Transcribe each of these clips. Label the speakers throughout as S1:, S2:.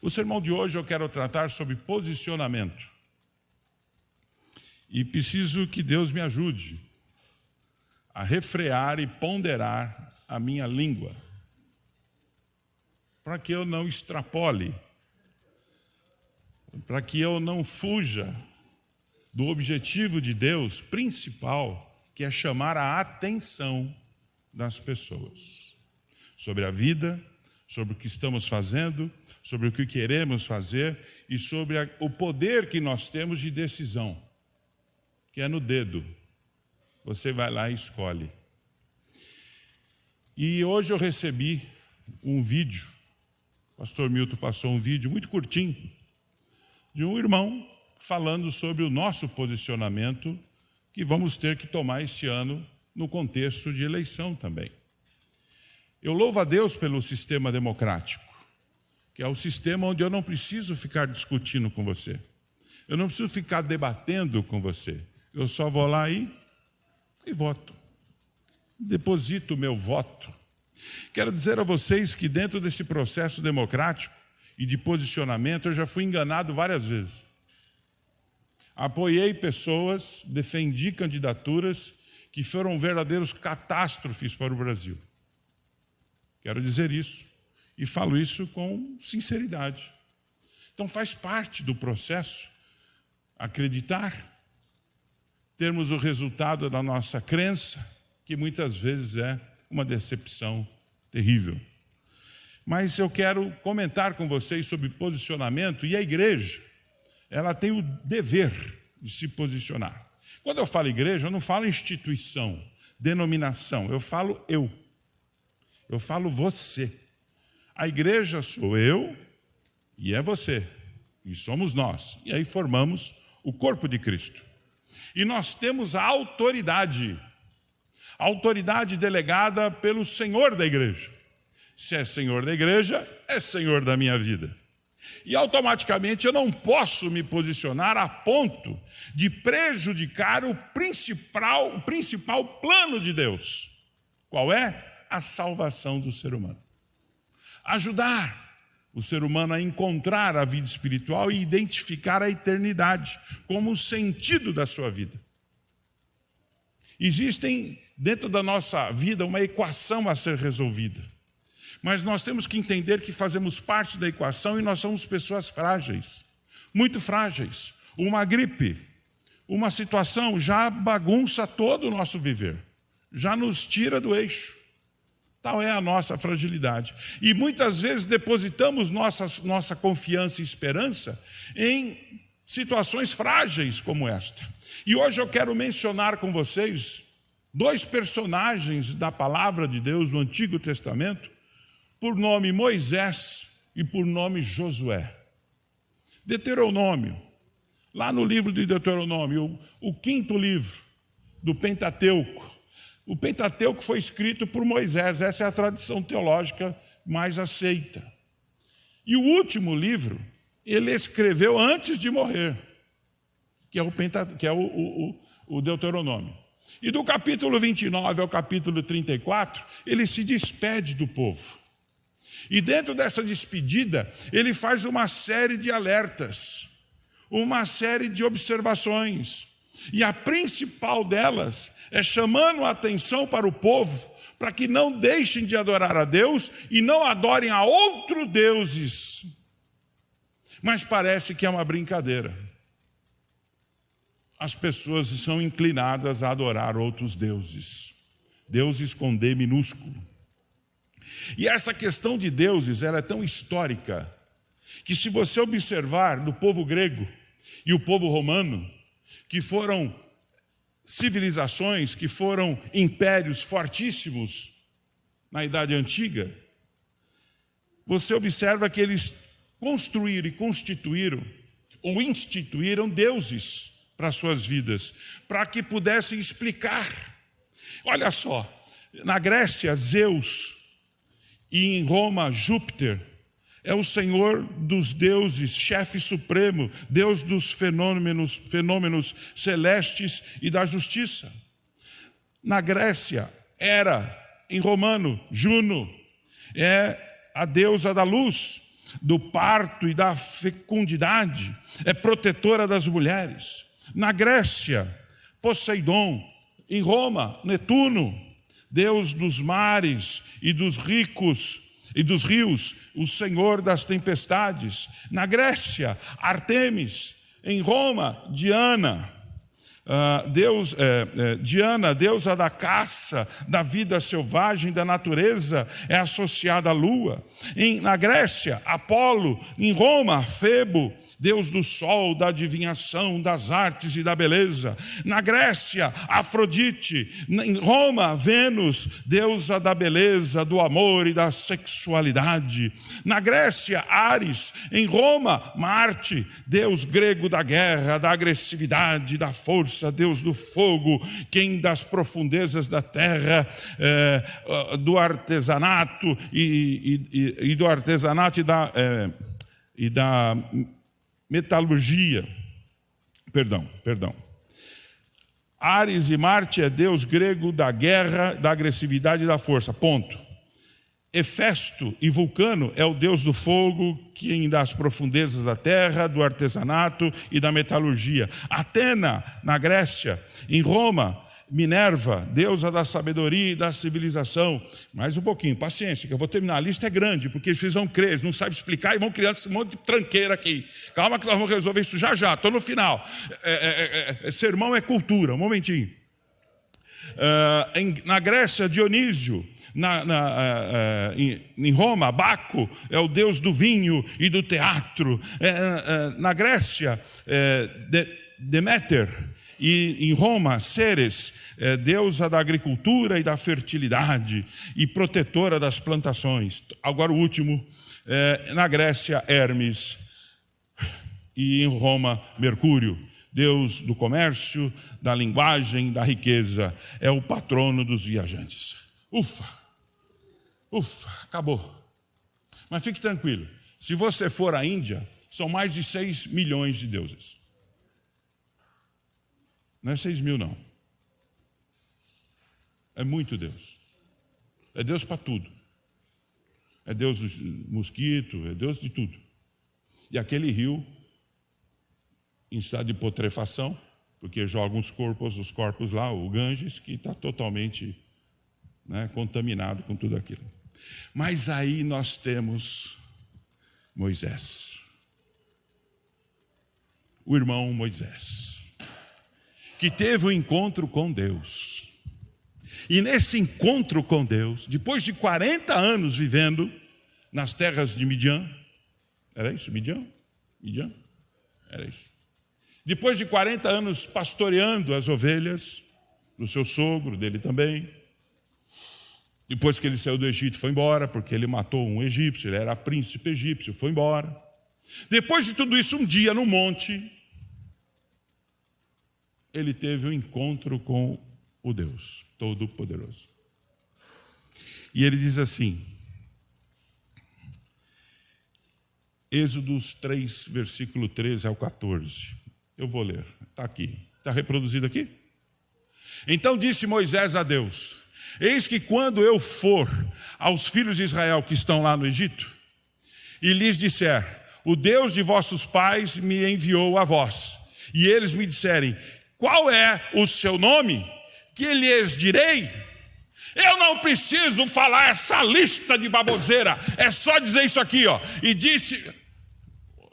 S1: O sermão de hoje eu quero tratar sobre posicionamento. E preciso que Deus me ajude a refrear e ponderar a minha língua, para que eu não extrapole, para que eu não fuja do objetivo de Deus principal, que é chamar a atenção das pessoas sobre a vida, sobre o que estamos fazendo, sobre o que queremos fazer e sobre o poder que nós temos de decisão, que é no dedo. Você vai lá e escolhe. E hoje eu recebi um vídeo, o pastor Milton passou um vídeo muito curtinho, de um irmão falando sobre o nosso posicionamento que vamos ter que tomar esse ano no contexto de eleição também. Eu louvo a Deus pelo sistema democrático, que é o sistema onde eu não preciso ficar discutindo com você. Eu não preciso ficar debatendo com você. Eu só vou lá e voto. Deposito o meu voto. Quero dizer a vocês que dentro desse processo democrático e de posicionamento, eu já fui enganado várias vezes. Apoiei pessoas, defendi candidaturas que foram verdadeiros catástrofes para o Brasil. Quero dizer isso e falo isso com sinceridade. Então faz parte do processo acreditar, termos o resultado da nossa crença, que muitas vezes é uma decepção terrível. Mas eu quero comentar com vocês sobre posicionamento, e a igreja, ela tem o dever de se posicionar. Quando eu falo igreja, eu não falo instituição, denominação, eu falo eu. Eu falo você. A igreja sou eu e é você, e somos nós. E aí formamos o corpo de Cristo. E nós temos a autoridade delegada pelo Senhor da igreja. Se é Senhor da igreja, é Senhor da minha vida. E automaticamente eu não posso me posicionar a ponto de prejudicar o principal plano de Deus. Qual é? A salvação do ser humano. Ajudar o ser humano a encontrar a vida espiritual e identificar a eternidade como o sentido da sua vida. Existem dentro da nossa vida uma equação a ser resolvida. Mas nós temos que entender que fazemos parte da equação e nós somos pessoas frágeis, muito frágeis. Uma gripe, uma situação já bagunça todo o nosso viver, já nos tira do eixo. Tal é a nossa fragilidade. E muitas vezes depositamos nossa confiança e esperança em situações frágeis como esta. E hoje eu quero mencionar com vocês dois personagens da palavra de Deus no Antigo Testamento, por nome Moisés e por nome Josué. Deuteronômio, lá no livro de Deuteronômio, o quinto livro do Pentateuco. O Pentateuco foi escrito por Moisés, essa é a tradição teológica mais aceita. E o último livro, ele escreveu antes de morrer, que é o Deuteronômio. E do capítulo 29 ao capítulo 34, ele se despede do povo. E dentro dessa despedida, ele faz uma série de alertas, uma série de observações. E a principal delas é chamando a atenção para o povo, para que não deixem de adorar a Deus e não adorem a outros deuses. Mas parece que é uma brincadeira. As pessoas são inclinadas a adorar outros deuses. Deuses com D minúsculo. E essa questão de deuses, ela é tão histórica, que se você observar no povo grego e o povo romano, que foram civilizações, que foram impérios fortíssimos na Idade Antiga, você observa que eles construíram e constituíram ou instituíram deuses para suas vidas, para que pudessem explicar. Olha só, na Grécia, Zeus, e em Roma, Júpiter, é o Senhor dos deuses, chefe supremo, Deus dos fenômenos celestes e da justiça. Na Grécia, Hera, em romano, Juno, é a deusa da luz. do parto e da fecundidade, é protetora das mulheres. Na Grécia, Poseidon. Em Roma, Netuno, Deus dos mares e dos ricos e dos rios, o Senhor das tempestades. Na Grécia, Artemis. Em Roma, Diana. Diana, deusa da caça, da vida selvagem, da natureza, é associada à lua. Na Grécia, Apolo. Em Roma, Febo, deus do sol, da adivinhação, das artes e da beleza. Na Grécia, Afrodite. Em Roma, Vênus, deusa da beleza, do amor e da sexualidade. Na Grécia, Ares. Em Roma, Marte, deus grego da guerra, da agressividade, da força, deus do fogo, quem das profundezas da terra, do artesanato e do artesanato e da metalurgia. Perdão. Ares e Marte é deus grego da guerra, da agressividade e da força. Ponto. Hefesto e Vulcano é o deus do fogo, quem das profundezas da terra, do artesanato e da metalurgia. Atena, na Grécia. Em Roma, Minerva, deusa da sabedoria e da civilização. Mais um pouquinho, paciência, que eu vou terminar. A lista é grande, porque vocês vão crer, eles não sabem explicar e vão criando esse monte de tranqueira aqui. Calma que nós vamos resolver isso já, estou no final. Sermão é cultura, um momentinho. Na Grécia, Dionísio. Em Roma, Baco é o deus do vinho e do teatro. Na Grécia, Deméter. E em Roma, Ceres, deusa da agricultura e da fertilidade e protetora das plantações. Agora o último, na Grécia, Hermes. E em Roma, Mercúrio, deus do comércio, da linguagem, da riqueza. É o patrono dos viajantes. Ufa, acabou. Mas fique tranquilo, se você for à Índia, são mais de 6 milhões de deuses. Não é 6 mil, não. É muito Deus. É Deus para tudo. É Deus do mosquito, é Deus de tudo. E aquele rio, em estado de putrefação, porque jogam os corpos lá, o Ganges, que está totalmente contaminado com tudo aquilo. Mas aí nós temos Moisés. O irmão Moisés, que teve um encontro com Deus. E nesse encontro com Deus, depois de 40 anos vivendo nas terras de Midian, era isso, Midian? Era isso. Depois de 40 anos pastoreando as ovelhas do seu sogro, dele também. Depois que ele saiu do Egito, foi embora, porque ele matou um egípcio, ele era príncipe egípcio, foi embora. Depois de tudo isso, um dia no monte, ele teve um encontro com o Deus Todo-Poderoso. E ele diz assim, Êxodos 3, versículo 13 ao 14. Eu vou ler, está aqui. Está reproduzido aqui? Então disse Moisés a Deus, eis que quando eu for aos filhos de Israel que estão lá no Egito, e lhes disser, o Deus de vossos pais me enviou a vós, e eles me disserem, qual é o seu nome? Que lhes direi? Eu não preciso falar essa lista de baboseira, é só dizer isso aqui, ó. E disse,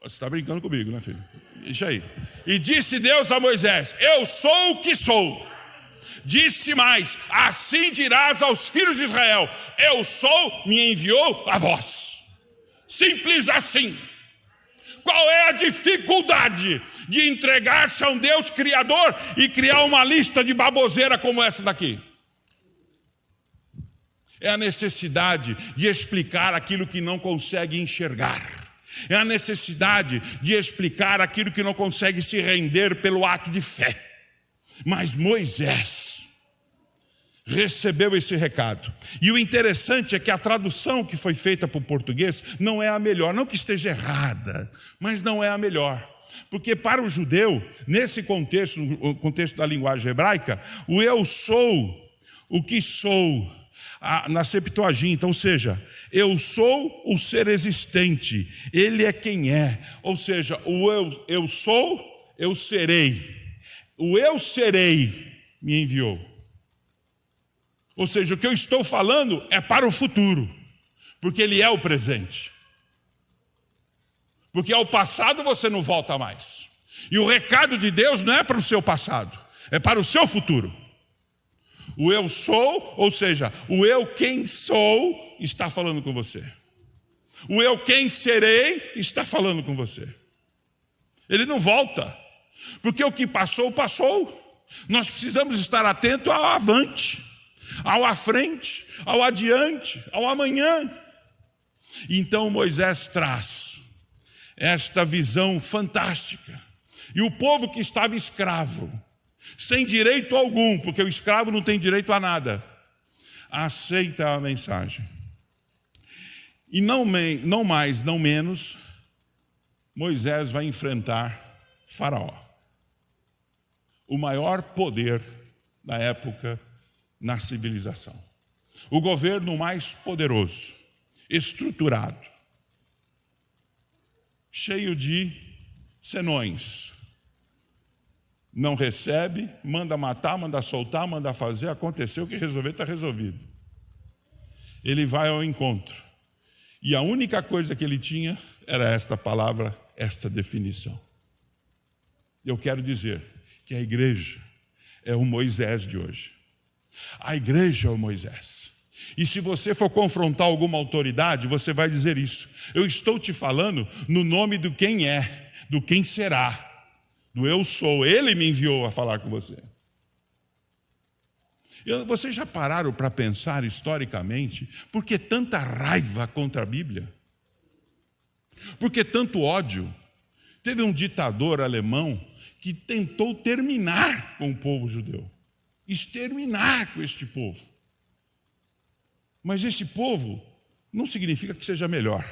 S1: você está brincando comigo, né, filho? Deixa aí. E disse Deus a Moisés, eu sou o que sou. Disse mais, assim dirás aos filhos de Israel, eu sou, me enviou a vós. Simples assim. Qual é a dificuldade de entregar-se a um Deus criador e criar uma lista de baboseira como essa daqui? É a necessidade de explicar aquilo que não consegue enxergar. É a necessidade de explicar aquilo que não consegue se render pelo ato de fé. Mas Moisés recebeu esse recado. E o interessante é que a tradução que foi feita para o português não é a melhor. Não que esteja errada, mas não é a melhor. Porque para o judeu, nesse contexto, no contexto da linguagem hebraica, o eu sou, o que sou, na Septuaginta, ou seja, eu sou o ser existente, ele é quem é, ou seja, o eu sou, eu serei, o eu serei me enviou. Ou seja, o que eu estou falando é para o futuro, porque ele é o presente. Porque ao passado você não volta mais. E o recado de Deus não é para o seu passado, é para o seu futuro. O eu sou, ou seja, o eu quem sou, está falando com você. O eu quem serei está falando com você. Ele não volta, porque o que passou, passou. Nós precisamos estar atentos ao avante, ao à frente, ao adiante, ao amanhã. Então Moisés traz esta visão fantástica. E o povo que estava escravo, sem direito algum, porque o escravo não tem direito a nada, aceita a mensagem. E não mais, não menos, Moisés vai enfrentar Faraó, o maior poder da época na civilização. O governo mais poderoso, estruturado, cheio de senões. Não recebe, manda matar, manda soltar, manda fazer, aconteceu, o que resolver está resolvido. Ele vai ao encontro. E a única coisa que ele tinha era esta palavra, esta definição. Eu quero dizer que a igreja é o Moisés de hoje. A igreja é o Moisés. E se você for confrontar alguma autoridade, você vai dizer isso. Eu estou te falando no nome do quem é, do quem será, do eu sou. Ele me enviou a falar com você. Vocês já pararam para pensar historicamente por que tanta raiva contra a Bíblia? Por que tanto ódio? Teve um ditador alemão que tentou terminar com o povo judeu, exterminar com este povo. Mas esse povo não significa que seja melhor,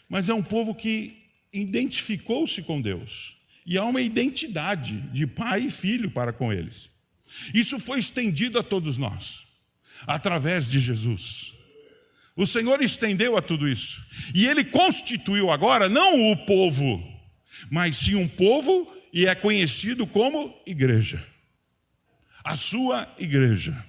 S1: mas é um povo que identificou-se com Deus, e há uma identidade de pai e filho para com eles. Isso foi estendido a todos nós, através de Jesus. O Senhor estendeu a tudo isso, e Ele constituiu agora não o povo, mas sim um povo, e é conhecido como igreja. A sua igreja.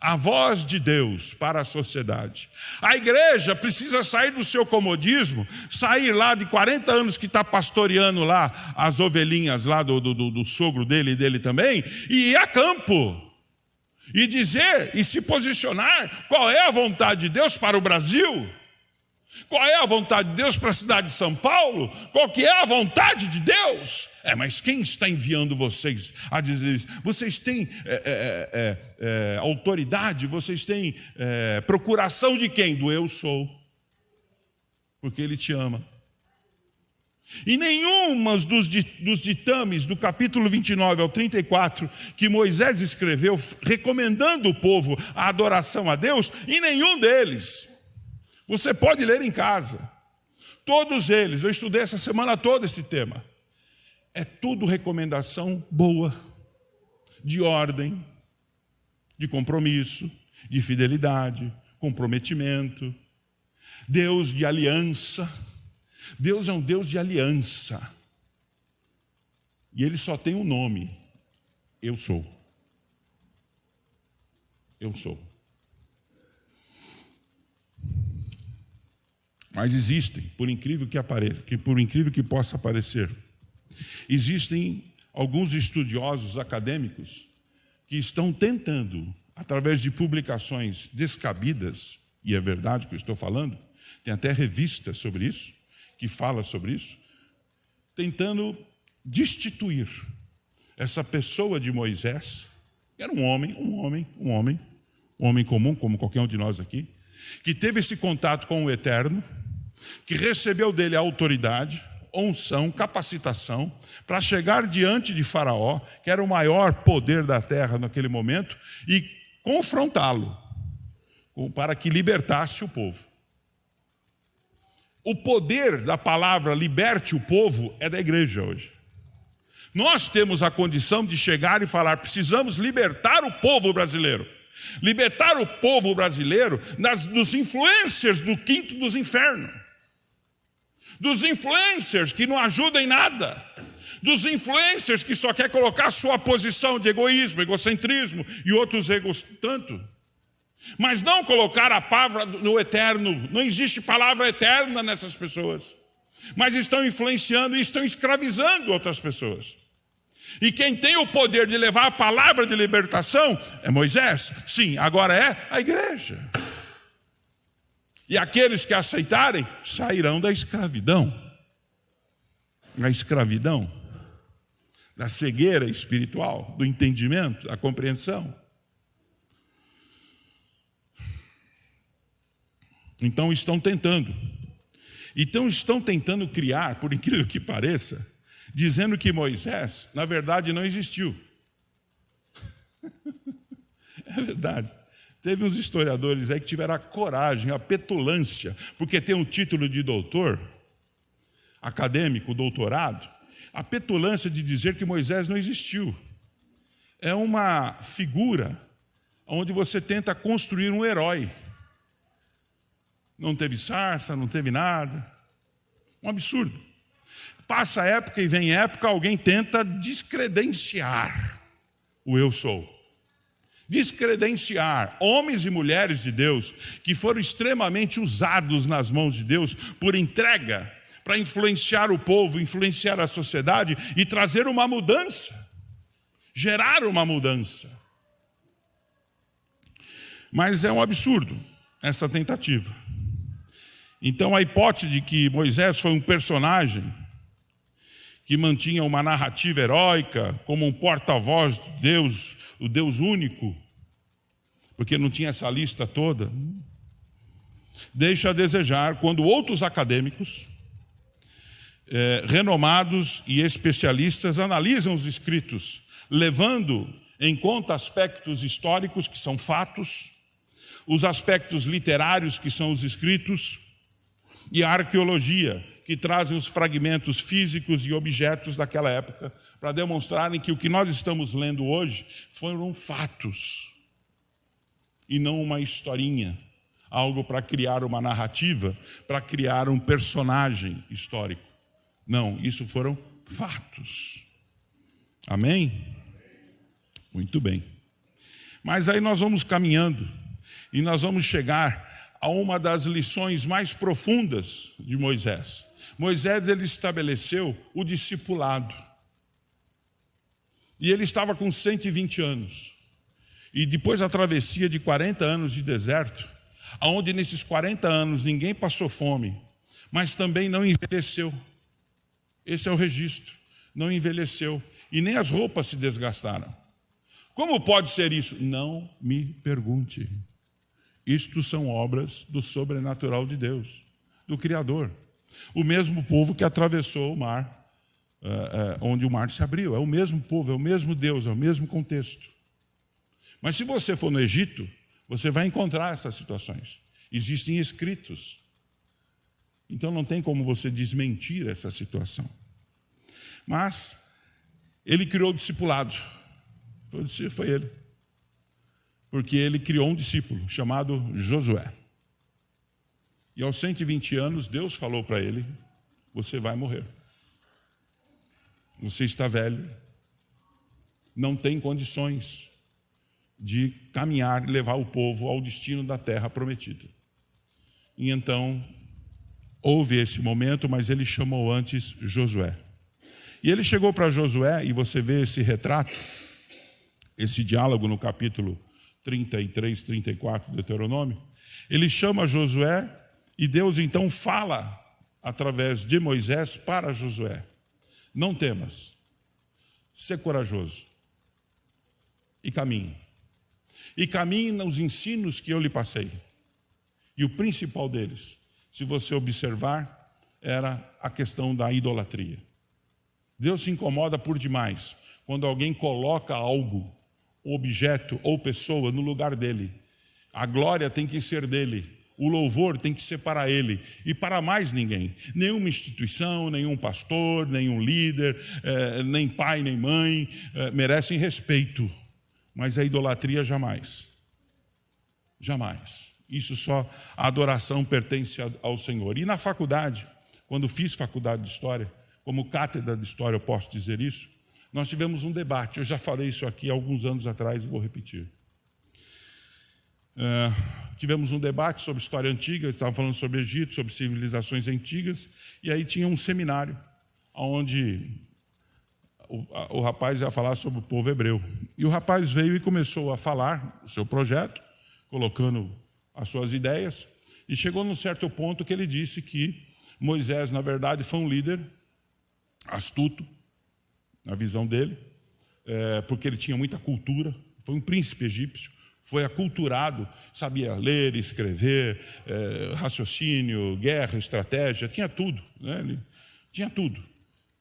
S1: A voz de Deus para a sociedade. A igreja precisa sair do seu comodismo, sair lá de 40 anos que está pastoreando lá as ovelhinhas lá do sogro dele e dele também, e ir a campo, e dizer e se posicionar qual é a vontade de Deus para o Brasil, qual é a vontade de Deus para a cidade de São Paulo, qual que é a vontade de Deus. Mas quem está enviando vocês a dizer isso? Vocês têm autoridade, vocês têm procuração de quem? Do eu sou, porque Ele te ama. E nenhuma dos ditames do capítulo 29 ao 34 que Moisés escreveu recomendando o povo a adoração a Deus, em nenhum deles. Você pode ler em casa. Todos eles, eu estudei essa semana toda esse tema. É tudo recomendação boa, de ordem, de compromisso, de fidelidade, comprometimento. Deus de aliança. Deus é um Deus de aliança. E Ele só tem um nome. Eu sou. Eu sou. Mas existem, por incrível que possa parecer, existem alguns estudiosos acadêmicos que estão tentando, através de publicações descabidas, e é verdade o que eu estou falando, tem até revista sobre isso, que fala sobre isso, tentando destituir essa pessoa de Moisés, que era um homem comum, como qualquer um de nós aqui, que teve esse contato com o Eterno, que recebeu dele a autoridade, unção, capacitação, para chegar diante de Faraó, que era o maior poder da terra naquele momento, e confrontá-lo, para que libertasse o povo. O poder da palavra liberte o povo é da igreja hoje. Nós temos a condição de chegar e falar, precisamos libertar o povo brasileiro. Libertar o povo brasileiro dos influencers do quinto dos infernos. Dos influencers que não ajudam em nada. Dos influencers que só quer colocar sua posição de egoísmo, egocentrismo e outros egos tanto. Mas não colocar a palavra no eterno. Não existe palavra eterna nessas pessoas. Mas estão influenciando e estão escravizando outras pessoas. E quem tem o poder de levar a palavra de libertação é Moisés. Sim, agora é a igreja. E aqueles que aceitarem sairão da escravidão. A escravidão da cegueira espiritual, do entendimento, da compreensão. Então estão tentando criar, por incrível que pareça, dizendo que Moisés, na verdade, não existiu. É verdade. Teve uns historiadores aí que tiveram a coragem, a petulância, porque tem um título de doutor, acadêmico, doutorado, a petulância de dizer que Moisés não existiu. É uma figura onde você tenta construir um herói. Não teve sarça, não teve nada. Um absurdo. Passa época e vem época, alguém tenta descredenciar o eu sou. Descredenciar homens e mulheres de Deus que foram extremamente usados nas mãos de Deus por entrega para influenciar o povo, influenciar a sociedade e trazer uma mudança, gerar uma mudança. Mas é um absurdo essa tentativa. Então a hipótese de que Moisés foi um personagem que mantinha uma narrativa heróica como um porta-voz de Deus, o Deus único, porque não tinha essa lista toda, deixa a desejar quando outros acadêmicos renomados e especialistas analisam os escritos, levando em conta aspectos históricos, que são fatos, os aspectos literários, que são os escritos, e a arqueologia, que trazem os fragmentos físicos e objetos daquela época, para demonstrarem que o que nós estamos lendo hoje foram fatos, e não uma historinha, algo para criar uma narrativa, para criar um personagem histórico. Não, isso foram fatos. Amém? Muito bem. Mas aí nós vamos caminhando e nós vamos chegar a uma das lições mais profundas de Moisés. Moisés, ele estabeleceu o discipulado. E ele estava com 120 anos. E depois a travessia de 40 anos de deserto, onde nesses 40 anos ninguém passou fome, mas também não envelheceu. Esse é o registro. Não envelheceu. E nem as roupas se desgastaram. Como pode ser isso? Não me pergunte. Isto são obras do sobrenatural de Deus, do Criador. O mesmo povo que atravessou o mar, onde o mar se abriu. É o mesmo povo, é o mesmo Deus, é o mesmo contexto. Mas se você for no Egito, você vai encontrar essas situações. Existem escritos. Então não tem como você desmentir essa situação. Mas ele criou o discipulado. Foi ele. Porque ele criou um discípulo chamado Josué. E aos 120 anos, Deus falou para ele: você vai morrer. Você está velho. Não tem condições de caminhar e levar o povo ao destino da terra prometida. E então, houve esse momento, mas ele chamou antes Josué. E ele chegou para Josué, e você vê esse retrato, esse diálogo no capítulo 33, 34 de Deuteronômio. Ele chama Josué, e Deus então fala, através de Moisés, para Josué: não temas, sê corajoso, e caminhe. E caminhe nos ensinos que eu lhe passei. E o principal deles, se você observar, era a questão da idolatria. Deus se incomoda por demais quando alguém coloca algo, objeto ou pessoa no lugar dele. A glória tem que ser dele, o louvor tem que ser para ele e para mais ninguém. Nenhuma instituição, nenhum pastor, nenhum líder, nem pai, nem mãe merecem respeito, mas a idolatria jamais. Jamais. Isso só, a adoração pertence ao Senhor. E na faculdade, quando fiz faculdade de História, como cátedra de História eu posso dizer isso, nós tivemos um debate. Eu já falei isso aqui há alguns anos atrás e vou repetir. Tivemos um debate sobre história antiga, estava falando sobre Egito, sobre civilizações antigas, e aí tinha um seminário, onde o rapaz ia falar sobre o povo hebreu. E o rapaz veio e começou a falar o seu projeto, colocando as suas ideias, e chegou num certo ponto que ele disse que Moisés, na verdade, foi um líder astuto, na visão dele, porque ele tinha muita cultura, foi um príncipe egípcio, foi aculturado, sabia ler, escrever, raciocínio, guerra, estratégia, tinha tudo, né? Ele tinha tudo.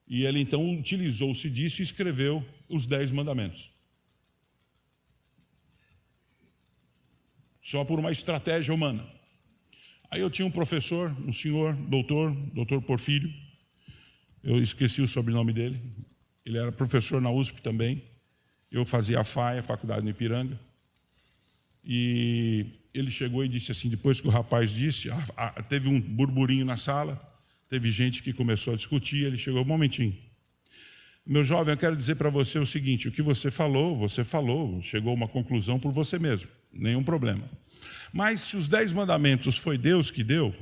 S1: E ele então utilizou-se disso e escreveu os 10 mandamentos. Só por uma estratégia humana. Aí eu tinha um professor, um senhor, doutor Porfírio, eu esqueci o sobrenome dele, ele era professor na USP também, eu fazia a FAI, a Faculdade de Ipiranga, e ele chegou e disse assim, depois que o rapaz disse, teve um burburinho na sala, teve gente que começou a discutir, ele chegou, um momentinho. Meu jovem, eu quero dizer para você o seguinte, o que você falou, chegou a uma conclusão por você mesmo, nenhum problema. Mas se os 10 mandamentos foi Deus que deu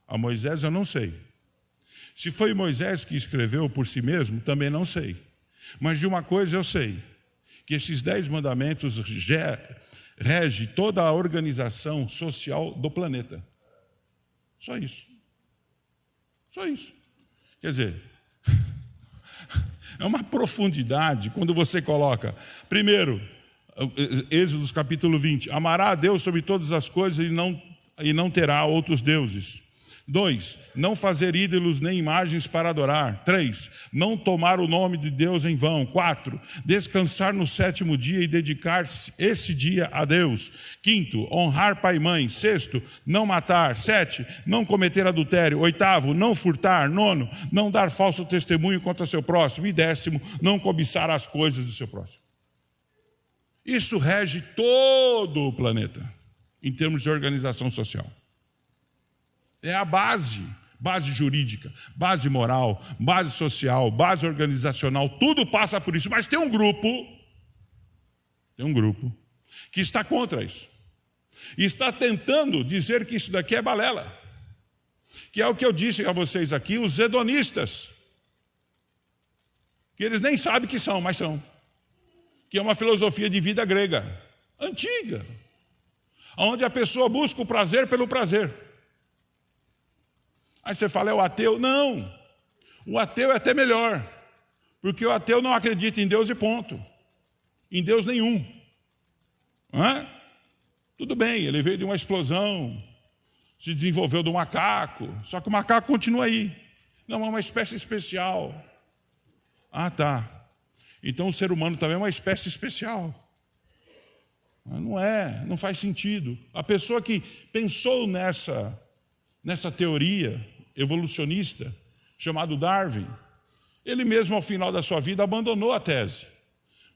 S1: a Moisés, eu não sei. Se foi Moisés que escreveu por si mesmo, também não sei. Mas de uma coisa eu sei, que esses 10 mandamentos rege toda a organização social do planeta. Só isso. Só isso. Quer dizer, é uma profundidade quando você coloca, primeiro, Êxodo capítulo 20, amará a Deus sobre todas as coisas e não terá outros deuses. 2, não fazer ídolos nem imagens para adorar. 3, não tomar o nome de Deus em vão. 4, descansar no 7º dia e dedicar esse dia a Deus. 5, honrar pai e mãe. 6, não matar. 7, não cometer adultério. 8, não furtar. 9, não dar falso testemunho contra seu próximo. E 10º, não cobiçar as coisas do seu próximo. Isso rege todo o planeta, em termos de organização social. É a base jurídica, base moral, base social, base organizacional, tudo passa por isso. Mas tem um grupo que está contra isso. E está tentando dizer que isso daqui é balela. Que é o que eu disse a vocês aqui, os hedonistas. Que eles nem sabem que são, mas são. Que é uma filosofia de vida grega, antiga. Onde a pessoa busca o prazer pelo prazer. Aí você fala, é o ateu? Não, o ateu é até melhor, porque o ateu não acredita em Deus e ponto, em Deus nenhum. Não é? Tudo bem, ele veio de uma explosão, se desenvolveu do macaco, só que o macaco continua aí. Não, é uma espécie especial. Ah, tá. Então o ser humano também é uma espécie especial. Não é, não faz sentido. A pessoa que pensou nessa teoria evolucionista, chamado Darwin, ele mesmo ao final da sua vida abandonou a tese.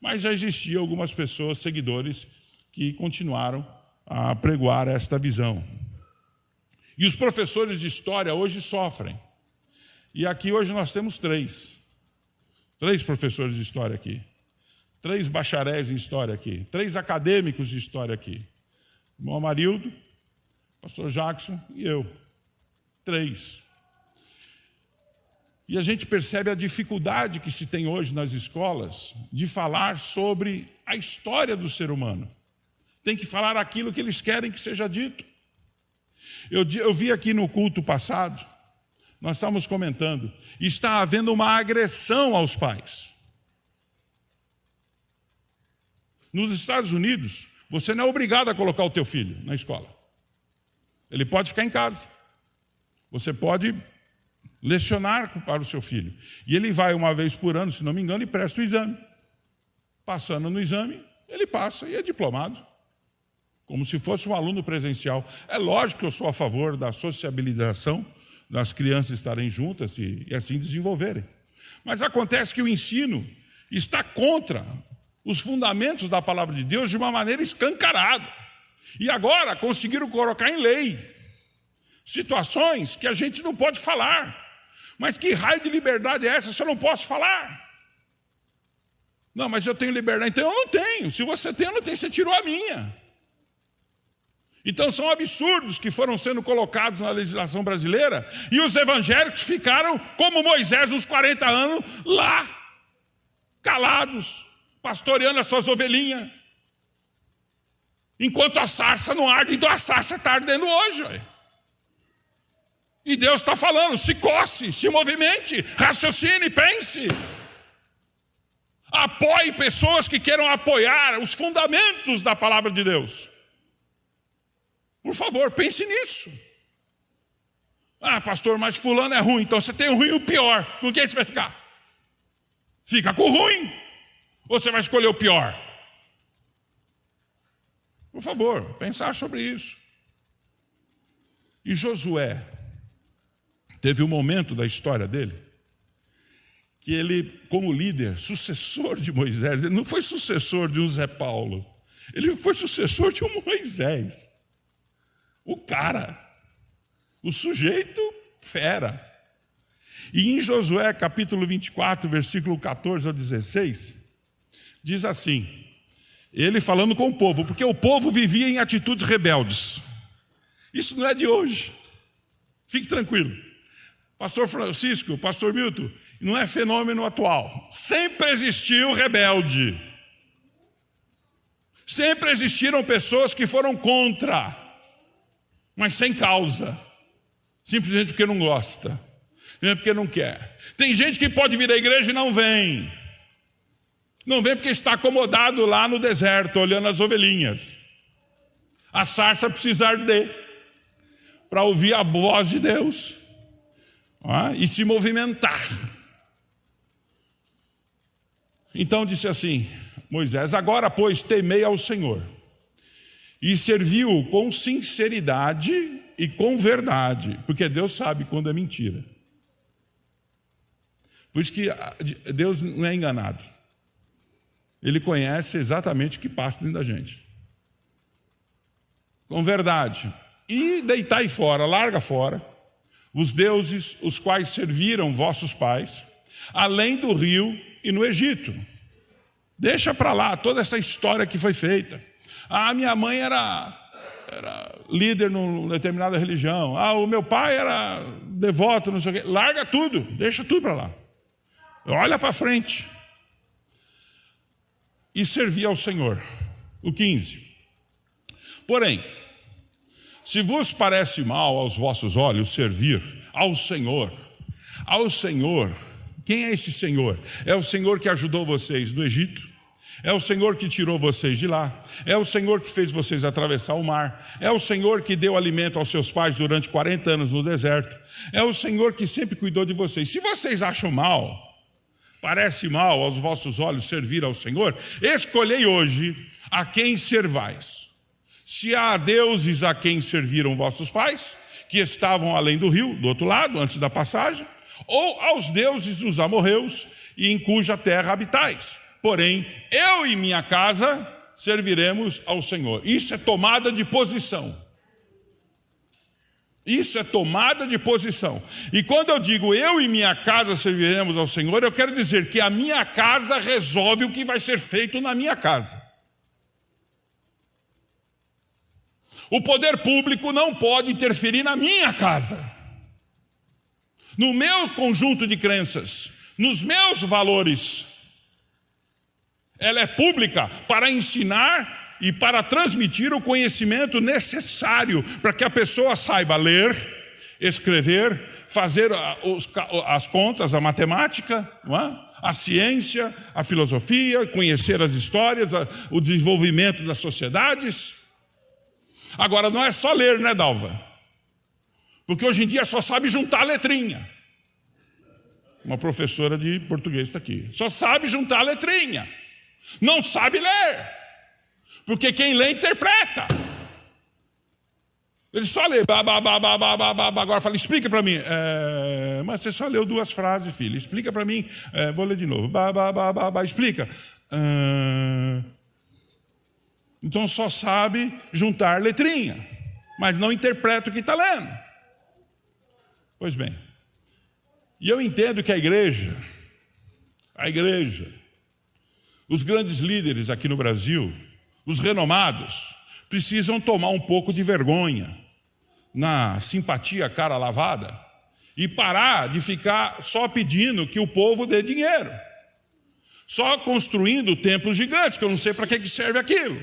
S1: Mas já existiam algumas pessoas, seguidores, que continuaram a pregoar esta visão. E os professores de história hoje sofrem. E aqui hoje nós temos 3 professores de história aqui. 3 bacharéis em história aqui. 3 acadêmicos de história aqui. O irmão Amarildo, pastor Jackson e eu. 3. E a gente percebe a dificuldade que se tem hoje nas escolas de falar sobre a história do ser humano. Tem que falar aquilo que eles querem que seja dito. Eu vi aqui no culto passado, nós estávamos comentando, está havendo uma agressão aos pais. Nos Estados Unidos, você não é obrigado a colocar o teu filho na escola. Ele pode ficar em casa. Você pode lecionar para o seu filho. E ele vai uma vez por ano, se não me engano, e presta o exame. Passando no exame, ele passa e é diplomado. Como se fosse um aluno presencial. É lógico que eu sou a favor da sociabilização, das crianças estarem juntas e assim desenvolverem. Mas acontece que o ensino está contra os fundamentos da palavra de Deus de uma maneira escancarada. E agora conseguiram colocar em lei situações que a gente não pode falar. Mas que raio de liberdade é essa se eu não posso falar? Não, mas eu tenho liberdade. Então eu não tenho. Se você tem, eu não tenho. Você tirou a minha. Então são absurdos que foram sendo colocados na legislação brasileira e os evangélicos ficaram como Moisés uns 40 anos lá, calados, pastoreando as suas ovelhinhas. Enquanto a sarça não arde, então a sarça está ardendo hoje. E Deus está falando, se coce, se movimente, raciocine, pense. Apoie pessoas que queiram apoiar os fundamentos da palavra de Deus. Por favor, pense nisso. Ah, pastor, mas fulano é ruim, então você tem o ruim e o pior. Com quem você vai ficar? Fica com o ruim. Ou você vai escolher o pior? Por favor, pensar sobre isso. E Josué teve um momento da história dele que ele, como líder, sucessor de Moisés, ele não foi sucessor de um Zé Paulo, ele foi sucessor de um Moisés. O cara, o sujeito fera. E em Josué capítulo 24, versículo 14 ao 16, diz assim, ele falando com o povo, porque o povo vivia em atitudes rebeldes. Isso não é de hoje. Fique tranquilo. Pastor Francisco, pastor Milton, não é fenômeno atual. Sempre existiu rebelde. Sempre existiram pessoas que foram contra, mas sem causa. Simplesmente porque não gosta. Simplesmente porque não quer. Tem gente que pode vir à igreja e não vem. Não vem porque está acomodado lá no deserto, olhando as ovelhinhas. A sarça precisa arder para ouvir a voz de Deus. E se movimentar. Então disse assim, Moisés, agora, pois, temei ao Senhor, e serviu com sinceridade e com verdade, porque Deus sabe quando é mentira. Por isso que Deus não é enganado. Ele conhece exatamente o que passa dentro da gente. Com verdade. E deitai fora, larga fora, os deuses os quais serviram vossos pais, além do rio e no Egito. Deixa para lá toda essa história que foi feita. Minha mãe era líder numa determinada religião. O meu pai era devoto, não sei o quê. Larga tudo, deixa tudo para lá. Olha para frente. E servir ao Senhor. O 15. Porém, se vos parece mal aos vossos olhos servir ao Senhor, quem é esse Senhor? É o Senhor que ajudou vocês no Egito, é o Senhor que tirou vocês de lá, é o Senhor que fez vocês atravessar o mar, é o Senhor que deu alimento aos seus pais durante 40 anos no deserto, é o Senhor que sempre cuidou de vocês. Se vocês acham mal, parece mal aos vossos olhos servir ao Senhor, escolhei hoje a quem servais. Se há deuses a quem serviram vossos pais, que estavam além do rio, do outro lado, antes da passagem, ou aos deuses dos amorreus, e em cuja terra habitais. Porém, eu e minha casa serviremos ao Senhor. Isso é tomada de posição. Isso é tomada de posição. E quando eu digo eu e minha casa serviremos ao Senhor, eu quero dizer que a minha casa resolve o que vai ser feito na minha casa. O poder público não pode interferir na minha casa, no meu conjunto de crenças, nos meus valores. Ela é pública para ensinar e para transmitir o conhecimento necessário para que a pessoa saiba ler, escrever, fazer as contas, a matemática, não é? A ciência, a filosofia, conhecer as histórias, o desenvolvimento das sociedades. Agora, não é só ler, né, Dalva? Porque hoje em dia só sabe juntar a letrinha. Uma professora de português está aqui. Só sabe juntar a letrinha. Não sabe ler. Porque quem lê, interpreta. Ele só lê. Agora fala, explica para mim. Mas você só leu 2 frases, filho. Explica para mim. Vou ler de novo. Explica. Então só sabe juntar letrinha, mas não interpreta o que está lendo. Pois bem, e eu entendo que a igreja, os grandes líderes aqui no Brasil, os renomados, precisam tomar um pouco de vergonha na simpatia cara lavada e parar de ficar só pedindo que o povo dê dinheiro, só construindo templos gigantes, que eu não sei para que serve aquilo,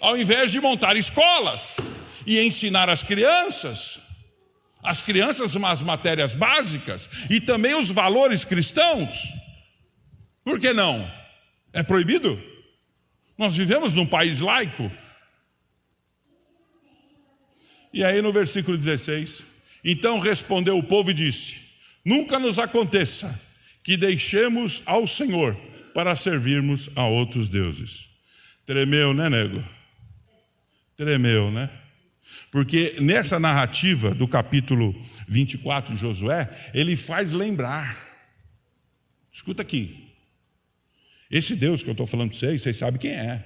S1: ao invés de montar escolas e ensinar as crianças as matérias básicas e também os valores cristãos. Por que não? É proibido? Nós vivemos num país laico. E aí no versículo 16, então respondeu o povo e disse: nunca nos aconteça que deixemos ao Senhor para servirmos a outros deuses. Tremeu, né, nego? Tremeu, né? Porque nessa narrativa do capítulo 24 de Josué, ele faz lembrar. Escuta aqui. Esse Deus que eu estou falando para vocês sabem quem é.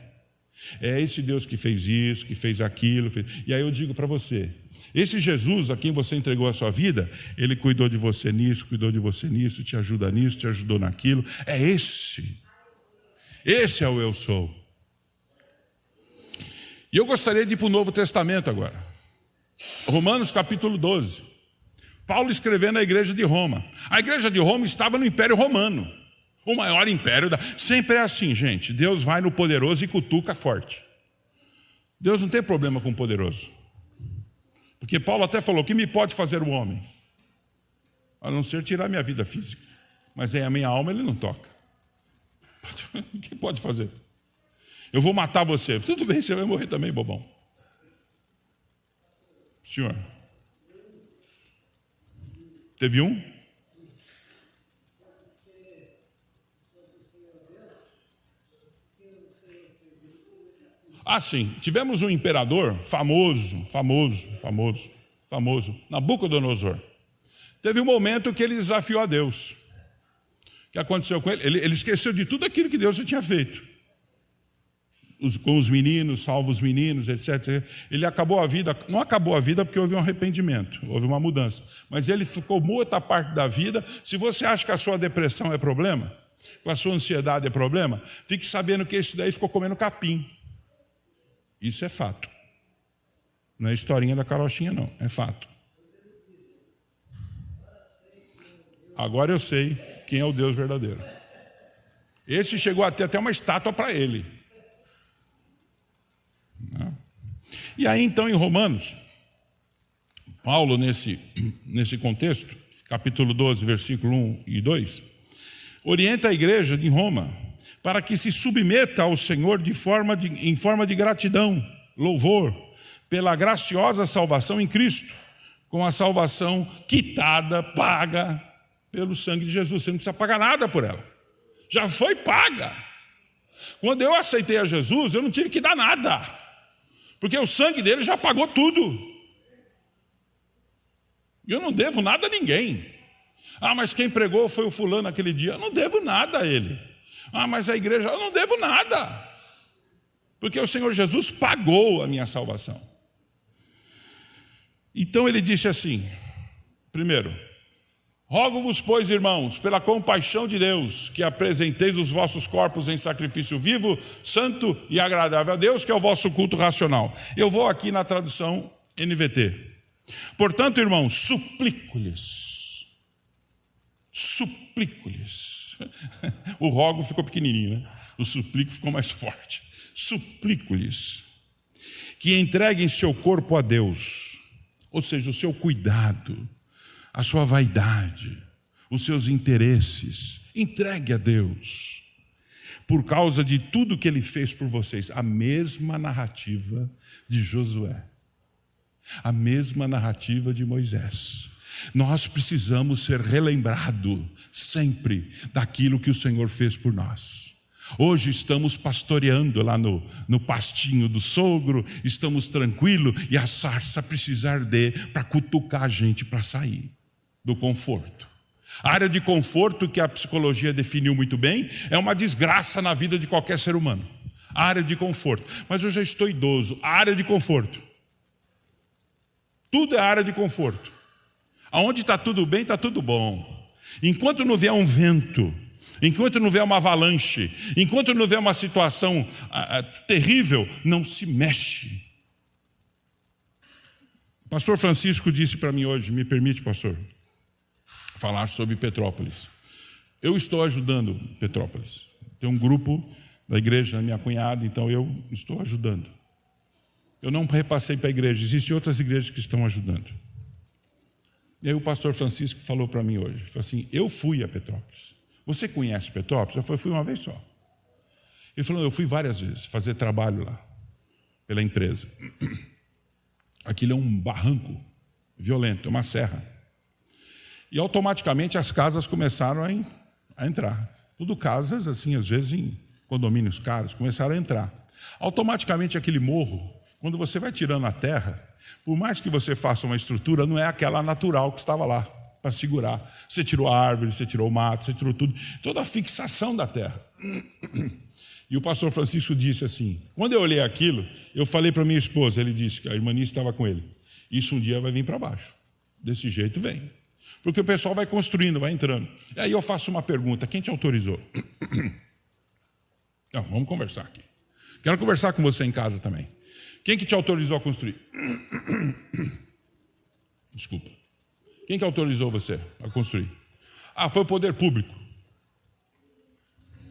S1: É esse Deus que fez isso, que fez aquilo. E aí eu digo para você, esse Jesus a quem você entregou a sua vida, ele cuidou de você nisso, cuidou de você nisso, te ajuda nisso, te ajudou naquilo. É esse. Esse é o eu sou. E eu gostaria de ir para o Novo Testamento agora. Romanos capítulo 12. Paulo escrevendo à igreja de Roma. A igreja de Roma estava no Império Romano, o maior império Sempre é assim, gente. Deus vai no poderoso e cutuca forte. Deus não tem problema com o poderoso. Porque Paulo até falou: que me pode fazer o homem? A não ser tirar minha vida física. Mas aí a minha alma ele não toca. O que pode fazer? Eu vou matar você. Tudo bem, você vai morrer também, bobão. Senhor, teve um? Sim, tivemos um imperador famoso, Nabucodonosor. Teve um momento que ele desafiou a Deus. O que aconteceu com ele? Ele esqueceu de tudo aquilo que Deus já tinha feito. Com os meninos, salva os meninos, etc. Ele acabou a vida, não acabou a vida porque houve um arrependimento, houve uma mudança. Mas ele ficou muita parte da vida. Se você acha que a sua depressão é problema, que a sua ansiedade é problema, fique sabendo que esse daí ficou comendo capim. Isso é fato. Não é historinha da carochinha, não. É fato. Agora eu sei quem é o Deus verdadeiro. Esse chegou a ter até uma estátua para ele. E aí então em Romanos, Paulo nesse contexto, capítulo 12, versículo 1 e 2, orienta a igreja de Roma para que se submeta ao Senhor em forma de gratidão, louvor, pela graciosa salvação em Cristo, com a salvação quitada, paga pelo sangue de Jesus. Você não precisa pagar nada por ela. Já foi paga. Quando eu aceitei a Jesus, eu não tive que dar nada. Porque o sangue dele já pagou tudo. Eu não devo nada a ninguém. Mas quem pregou foi o fulano aquele dia. Eu não devo nada a ele. Mas a igreja, eu não devo nada. Porque o Senhor Jesus pagou a minha salvação. Então ele disse assim, primeiro: rogo-vos, pois, irmãos, pela compaixão de Deus, que apresenteis os vossos corpos em sacrifício vivo, santo e agradável a Deus, que é o vosso culto racional. Eu vou aqui na tradução NVT. Portanto, irmãos, suplico-lhes. O rogo ficou pequenininho, né? O suplico ficou mais forte. Suplico-lhes que entreguem seu corpo a Deus, ou seja, o seu cuidado, a sua vaidade, os seus interesses, entregue a Deus, por causa de tudo que Ele fez por vocês. A mesma narrativa de Josué, a mesma narrativa de Moisés. Nós precisamos ser relembrados sempre daquilo que o Senhor fez por nós. Hoje estamos pastoreando lá no pastinho do sogro, estamos tranquilos e a sarça precisa arder para cutucar a gente para sair do conforto. A área de conforto que a psicologia definiu muito bem é uma desgraça na vida de qualquer ser humano. área de conforto. Mas eu já estou idoso, área de conforto. Tudo é área de conforto. Aonde está tudo bem, está tudo bom. Enquanto não vier um vento, enquanto não vier uma avalanche, enquanto não vier uma situação terrível, não se mexe. O pastor Francisco disse para mim hoje, me permite, pastor, falar sobre Petrópolis. Eu estou ajudando Petrópolis. Tem um grupo da igreja, minha cunhada, então eu estou ajudando. Eu não repassei para a igreja, existem outras igrejas que estão ajudando. E aí o pastor Francisco falou para mim hoje, falou assim, eu fui a Petrópolis. Você conhece Petrópolis? Eu falei, fui uma vez só. Ele falou, eu fui várias vezes fazer trabalho lá, pela empresa. Aquilo é um barranco violento, é uma serra. E automaticamente as casas começaram a entrar. Tudo casas, assim, às vezes em condomínios caros, começaram a entrar. Automaticamente aquele morro, quando você vai tirando a terra, por mais que você faça uma estrutura, não é aquela natural que estava lá para segurar. Você tirou a árvore, você tirou o mato, você tirou tudo, toda a fixação da terra. E o pastor Francisco disse assim, quando eu olhei aquilo, eu falei para minha esposa, ele disse que a irmã Nícia estava com ele, isso um dia vai vir para baixo. Desse jeito vem. Porque o pessoal vai construindo, vai entrando. E aí eu faço uma pergunta, quem te autorizou? Não, vamos conversar aqui. Quero conversar com você em casa também. Quem que te autorizou a construir? Desculpa. Quem que autorizou você a construir? Ah, foi o poder público.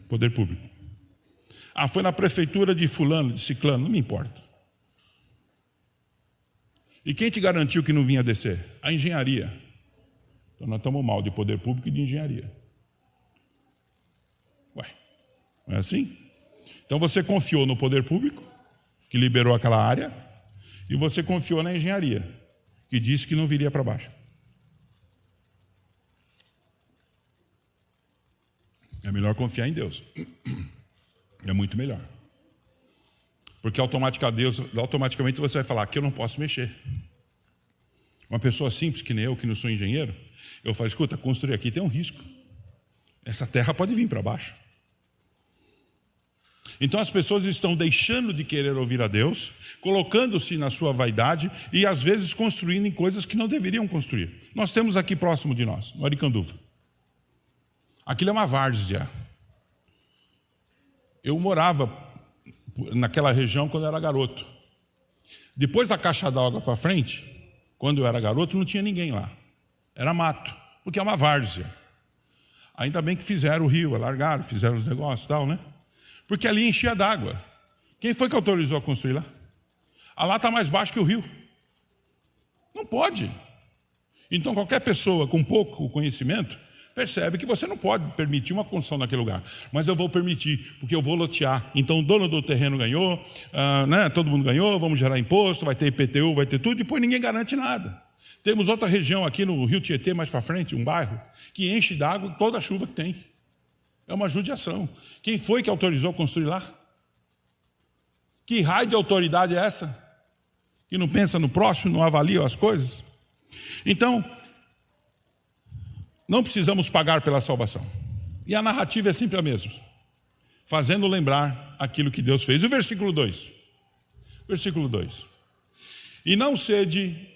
S1: Poder público. Ah, foi na prefeitura de fulano, de ciclano, não me importa. E quem te garantiu que não vinha descer? A engenharia. Então nós estamos mal de poder público e de engenharia. Ué, não é assim? Então você confiou no poder público, que liberou aquela área, e você confiou na engenharia, que disse que não viria para baixo. É melhor confiar em Deus. É muito melhor. Porque automaticamente você vai falar que eu não posso mexer. Uma pessoa simples que nem eu, que não sou engenheiro, eu falo, escuta, construir aqui tem um risco. Essa terra pode vir para baixo. Então as pessoas estão deixando de querer ouvir a Deus, colocando-se na sua vaidade e às vezes construindo em coisas que não deveriam construir. Nós temos aqui próximo de nós, no Aricanduva. Aquilo é uma várzea. Eu morava naquela região quando eu era garoto. Depois da caixa d'água para frente, quando eu era garoto, não tinha ninguém lá. Era mato, porque é uma várzea. Ainda bem que fizeram o rio, alargaram, fizeram os negócios e tal, né? Porque ali enchia d'água. Quem foi que autorizou a construir lá? Ah, lá está mais baixo que o rio. Não pode. Então qualquer pessoa com pouco conhecimento percebe que você não pode permitir uma construção naquele lugar. Mas eu vou permitir, porque eu vou lotear. Então o dono do terreno ganhou, né? Todo mundo ganhou, vamos gerar imposto, vai ter IPTU, vai ter tudo, depois ninguém garante nada. Temos outra região aqui no Rio Tietê, mais para frente, um bairro, que enche d'água toda a chuva que tem. É uma judiação. Quem foi que autorizou construir lá? Que raio de autoridade é essa? Que não pensa no próximo, não avalia as coisas? Então, não precisamos pagar pela salvação. E a narrativa é sempre a mesma. Fazendo lembrar aquilo que Deus fez. O versículo 2. Versículo 2. E não sede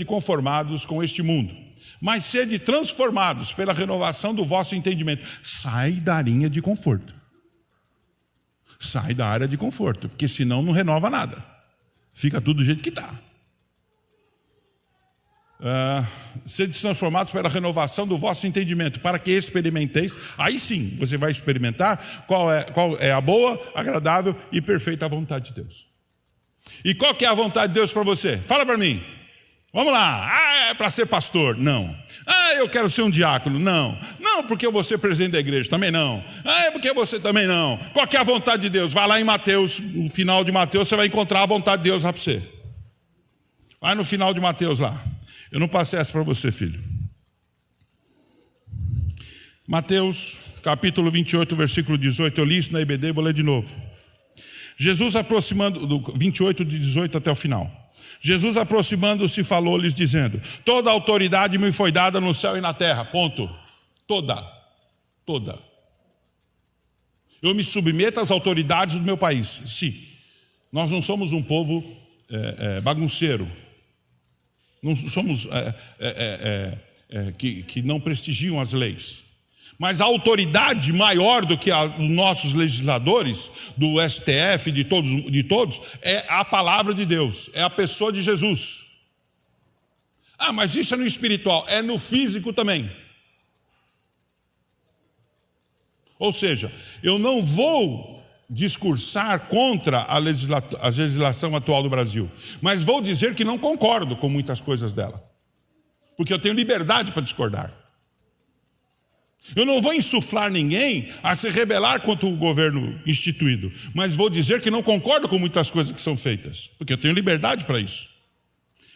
S1: conformados com este mundo, mas sede transformados pela renovação do vosso entendimento. Sai da área de conforto. Sai da área de conforto, porque senão não renova nada. Fica tudo do jeito que está. Sede transformados pela renovação do vosso entendimento, para que experimenteis. Aí sim, você vai experimentar qual é a boa, agradável e perfeita vontade de Deus. E qual que é a vontade de Deus para você? Fala para mim. Vamos lá. Ah, é para ser pastor? Não. Ah, eu quero ser um diácono? Não. Não, porque eu vou ser presidente da igreja? Também não. Ah, é porque você também não. Qual que é a vontade de Deus? Vai lá em Mateus, no final de Mateus, você vai encontrar a vontade de Deus lá para você. Vai no final de Mateus lá. Eu não passei essa para você, filho. Mateus, capítulo 28, versículo 18. Eu li isso na EBD e vou ler de novo. Jesus aproximando, do 28, de 18 até o final. Jesus aproximando-se falou-lhes dizendo: toda a autoridade me foi dada no céu e na terra. Ponto. Toda. Eu me submeto às autoridades do meu país. Sim, nós não somos um povo bagunceiro. Não somos que não prestigiam as leis. Mas a autoridade maior do que os nossos legisladores, do STF, de todos, é a palavra de Deus, é a pessoa de Jesus. Ah, mas isso é no espiritual, é no físico também. Ou seja, eu não vou discursar contra a legislação atual do Brasil, mas vou dizer que não concordo com muitas coisas dela, porque eu tenho liberdade para discordar. Eu não vou insuflar ninguém a se rebelar contra o governo instituído, mas vou dizer que não concordo com muitas coisas que são feitas, porque eu tenho liberdade para isso.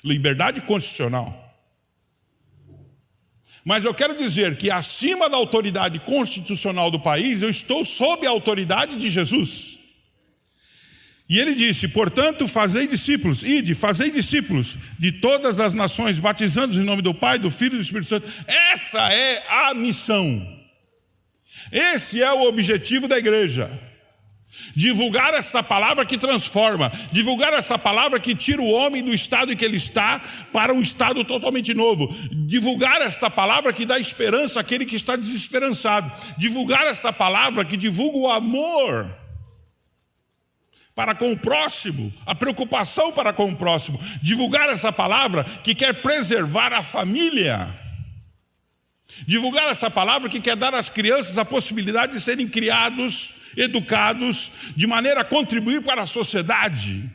S1: Liberdade constitucional. Mas eu quero dizer que acima da autoridade constitucional do país, eu estou sob a autoridade de Jesus. E ele disse, portanto, fazei discípulos de todas as nações, batizando-os em nome do Pai, do Filho e do Espírito Santo. Essa é a missão. Esse é o objetivo da igreja. Divulgar essa palavra que transforma, divulgar essa palavra que tira o homem do estado em que ele está para um estado totalmente novo, divulgar esta palavra que dá esperança àquele que está desesperançado, divulgar esta palavra que divulga o amor para com o próximo, a preocupação para com o próximo, divulgar essa palavra que quer preservar a família, divulgar essa palavra que quer dar às crianças a possibilidade de serem criados, educados, de maneira a contribuir para a sociedade.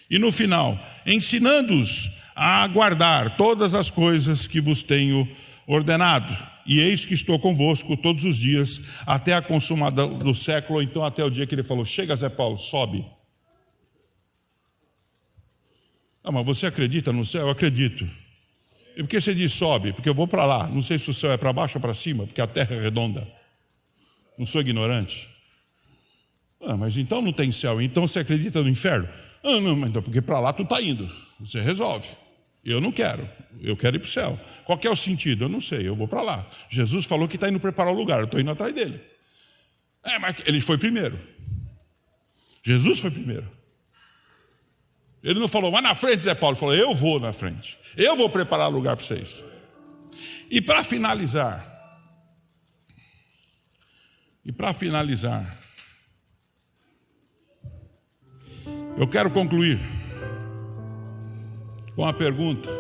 S1: E no final, ensinando-os a guardar todas as coisas que vos tenho ordenado. E eis que estou convosco todos os dias, até a consumação do século, ou então até o dia que ele falou, chega Zé Paulo, sobe. Ah, mas você acredita no céu? Eu acredito. E por que você diz sobe? Porque eu vou para lá. Não sei se o céu é para baixo ou para cima, porque a terra é redonda. Não sou ignorante. Ah, mas então não tem céu. Então você acredita no inferno? Ah, não, mas então porque para lá tu está indo. Você resolve. Eu não quero. Eu quero ir para o céu. Qual que é o sentido? Eu não sei. Eu vou para lá. Jesus falou que está indo preparar o lugar. Eu estou indo atrás dele. Mas ele foi primeiro. Jesus foi primeiro. Ele não falou, vai na frente, Zé Paulo. Ele falou, eu vou na frente. Eu vou preparar lugar para vocês. E para finalizar, eu quero concluir com a pergunta,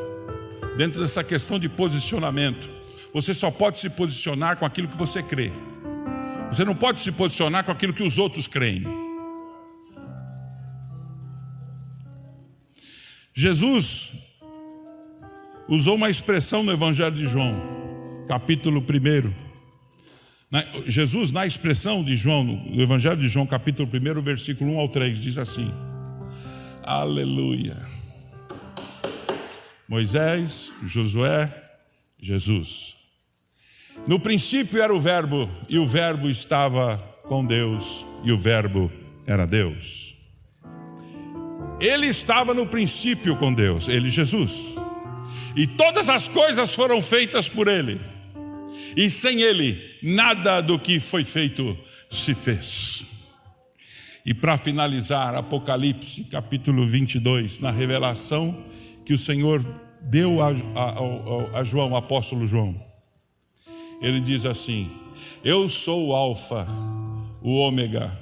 S1: dentro dessa questão de posicionamento. Você só pode se posicionar com aquilo que você crê. Você não pode se posicionar com aquilo que os outros creem. Jesus usou uma expressão no Evangelho de João, capítulo 1. Jesus, na expressão de João, no Evangelho de João, capítulo 1, versículo 1 ao 3, diz assim, aleluia. Moisés, Josué, Jesus. No princípio era o verbo, e o verbo estava com Deus, e o verbo era Deus. Ele estava no princípio com Deus, ele, Jesus. E todas as coisas foram feitas por ele. E sem ele, nada do que foi feito se fez. E para finalizar, Apocalipse, capítulo 22, na revelação que o Senhor deu a João, o apóstolo João. Ele diz assim, eu sou o alfa, o ômega,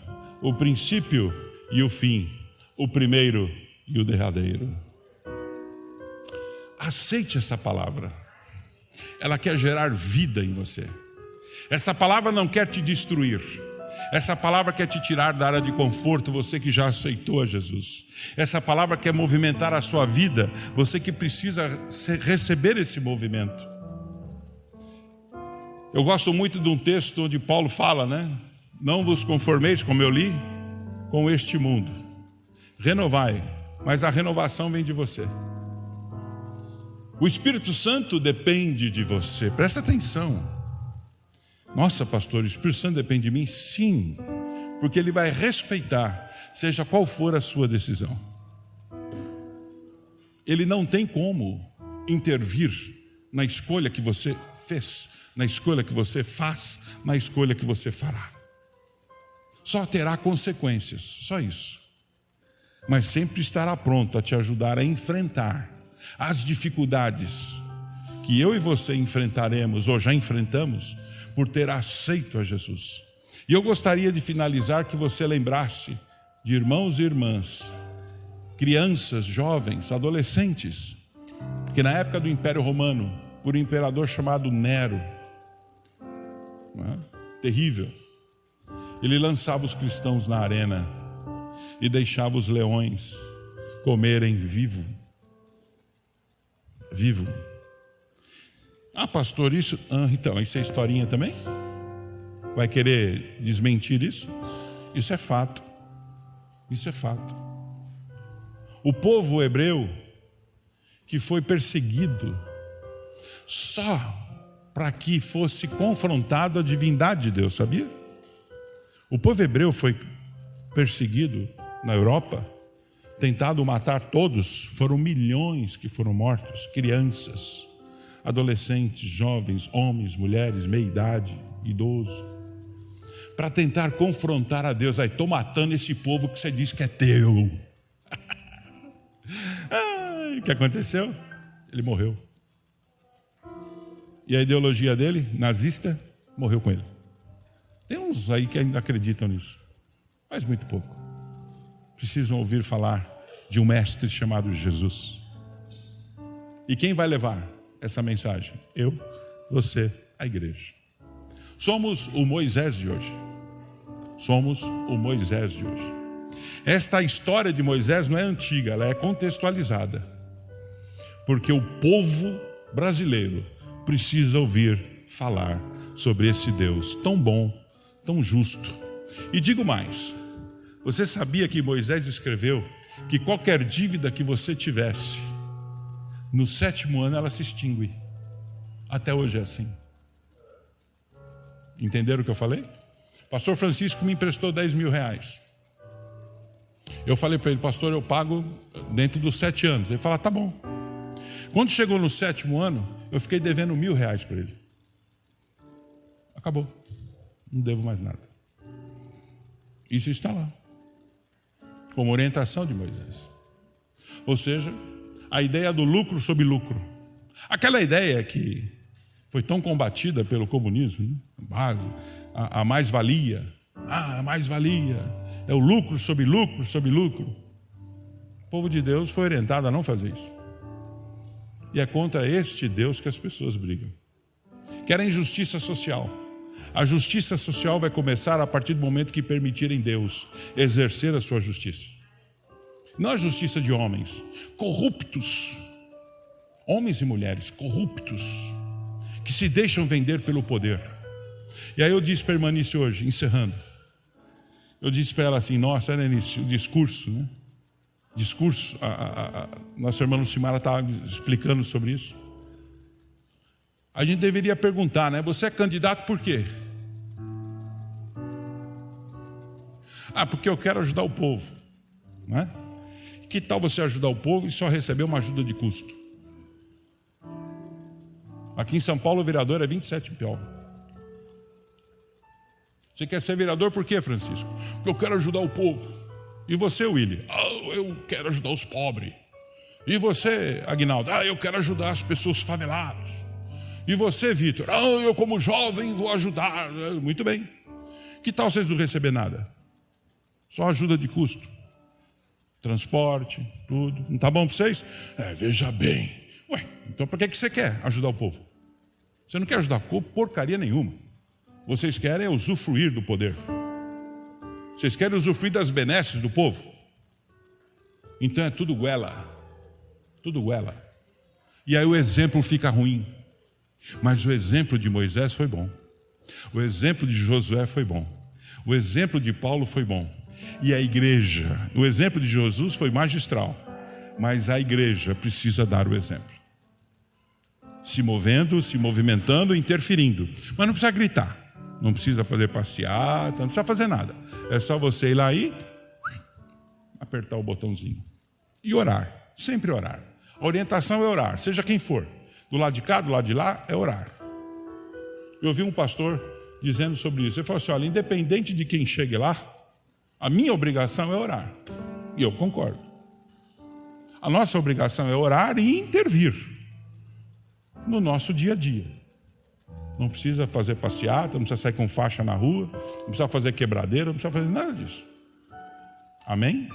S1: o princípio e o fim, o primeiro e o derradeiro. Aceite essa palavra. Ela quer gerar vida em você. Essa palavra não quer te destruir. Essa palavra quer te tirar da área de conforto, você que já aceitou a Jesus. Essa palavra quer movimentar a sua vida, você que precisa receber esse movimento. Eu gosto muito de um texto onde Paulo fala, não vos conformeis, como eu li, com este mundo. Renovai, mas a renovação vem de você. O Espírito Santo depende de você, presta atenção. Nossa, pastor, o Espírito Santo depende de mim? Sim, porque ele vai respeitar, seja qual for a sua decisão. Ele não tem como intervir na escolha que você fez na escolha que você faz, na escolha que você fará. Só terá consequências, só isso. Mas sempre estará pronto a te ajudar a enfrentar as dificuldades que eu e você enfrentaremos, ou já enfrentamos, por ter aceito a Jesus. E eu gostaria de finalizar que você lembrasse de irmãos e irmãs, crianças, jovens, adolescentes, que na época do Império Romano, por um imperador chamado Nero, terrível, ele lançava os cristãos na arena e deixava os leões comerem vivo. Ah, pastor, isso... então, isso é historinha também? Vai querer desmentir isso? Isso é fato. Isso é fato. O povo hebreu que foi perseguido só para que fosse confrontado a divindade de Deus, sabia? O povo hebreu foi perseguido na Europa, tentado matar todos, foram milhões que foram mortos, crianças, adolescentes, jovens, homens, mulheres, meia-idade, idosos, para tentar confrontar a Deus. Aí, estou matando esse povo que você diz que é teu. O que aconteceu? Ele morreu. E a ideologia dele, nazista, morreu com ele. Tem uns aí que ainda acreditam nisso, mas muito pouco. Precisam ouvir falar de um mestre chamado Jesus. E quem vai levar essa mensagem? Eu, você, a igreja. Somos o Moisés de hoje. Somos o Moisés de hoje. Esta história de Moisés não é antiga, ela é contextualizada. Porque o povo brasileiro precisa ouvir falar sobre esse Deus tão bom, tão justo. E digo mais, você sabia que Moisés escreveu que qualquer dívida que você tivesse, no 7º ano ela se extingue. Até hoje é assim. Entenderam o que eu falei? Pastor Francisco me emprestou 10 mil reais. Eu falei para ele, pastor, eu pago dentro dos 7 anos. Ele falou, tá bom. Quando chegou no 7º ano, eu fiquei devendo 1.000 reais para ele. Acabou. Não devo mais nada. Isso está lá, como orientação de Moisés. Ou seja, a ideia do lucro sobre lucro. Aquela ideia que foi tão combatida pelo comunismo, né? A mais-valia. A mais-valia é o lucro sobre lucro sobre lucro. O povo de Deus foi orientado a não fazer isso. E é contra este Deus que as pessoas brigam. Querem justiça social. A justiça social vai começar a partir do momento que permitirem Deus exercer a sua justiça. Não a justiça de homens corruptos, homens e mulheres corruptos, que se deixam vender pelo poder. E aí eu disse para a irmã Nícia hoje, encerrando, eu disse para ela assim, nossa, era Nícia, o discurso, né? Discurso, nossa irmã Lucimara estava explicando sobre isso. A gente deveria perguntar, né? Você é candidato por quê? Porque eu quero ajudar o povo, né? Que tal você ajudar o povo e só receber uma ajuda de custo? Aqui em São Paulo o vereador é 27 PO. Você quer ser vereador por quê, Francisco? Porque eu quero ajudar o povo. E você, Willy? Eu quero ajudar os pobres. E você, Aguinaldo? Eu quero ajudar as pessoas faveladas. E você, Vitor? Eu como jovem vou ajudar. Muito bem. Que tal vocês não receber nada? Só ajuda de custo. Transporte, tudo. Não está bom para vocês? Veja bem. Então para que você quer ajudar o povo? Você não quer ajudar porcaria nenhuma. Vocês querem usufruir do poder. Vocês querem usufruir das benesses do povo. Então é tudo goela. Tudo goela. E aí o exemplo fica ruim. Mas o exemplo de Moisés foi bom. O exemplo de Josué foi bom. O exemplo de Paulo foi bom. E a igreja, o exemplo de Jesus foi magistral. Mas a igreja precisa dar o exemplo. Se movendo, se movimentando, interferindo. Mas não precisa gritar. Não precisa fazer passeata, não precisa fazer nada. É só você ir lá e apertar o botãozinho. E orar, sempre orar. A orientação é orar, seja quem for. Do lado de cá, do lado de lá, é orar. Eu ouvi um pastor dizendo sobre isso. Ele falou assim, olha, independente de quem chegue lá, a minha obrigação é orar. E eu concordo. A nossa obrigação é orar e intervir no nosso dia a dia. Não precisa fazer passeata, não precisa sair com faixa na rua, não precisa fazer quebradeira, não precisa fazer nada disso. Amém?